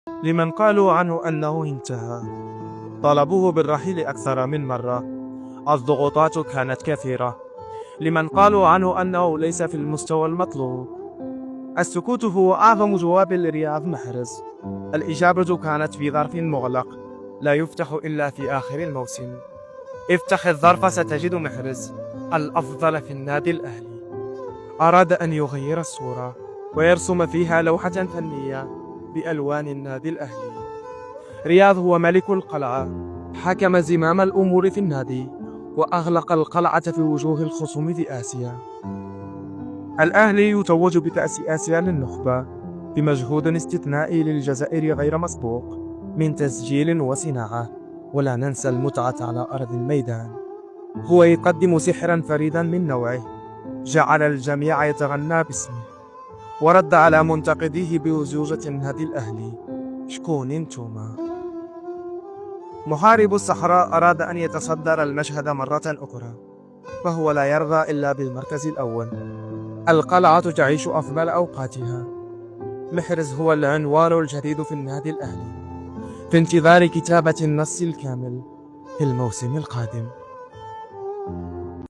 لمن قالوا عنه أنه انتهى. طلبوه بالرحيل أكثر من مرة. الضغوطات كانت كثيرة. لمن قالوا عنه أنه ليس في المستوى المطلوب. السكوت هو أعظم جواب لرياض محرز. الإجابة كانت في ظرف مغلق لا يفتح إلا في آخر الموسم. افتح الظرف ستجد محرز الأفضل في النادي الأهلي. أراد أن يغير الصورة ويرسم فيها لوحة فنية بألوان النادي الأهلي. رياض هو ملك القلعة. حكم زمام الأمور في النادي وأغلق القلعة في وجوه الخصوم في آسيا. الأهلي يتوج بكأس آسيا للنخبة بمجهود استثنائي للجزائر غير مسبوق من تسجيل وصناعة. ولا ننسى المتعة على أرض الميدان. هو يقدم سحرا فريدا من نوعه جعل الجميع يتغنى باسمه ورد على منتقديه بوزوجة النادي الأهلي: شكون انتما؟ محارب الصحراء أراد أن يتصدر المشهد مرة أخرى فهو لا يرضى إلا بالمركز الأول. القلعة تعيش أفضل أوقاتها. محرز هو العنوان الجديد في النادي الأهلي في انتظار كتابة النص الكامل في الموسم القادم.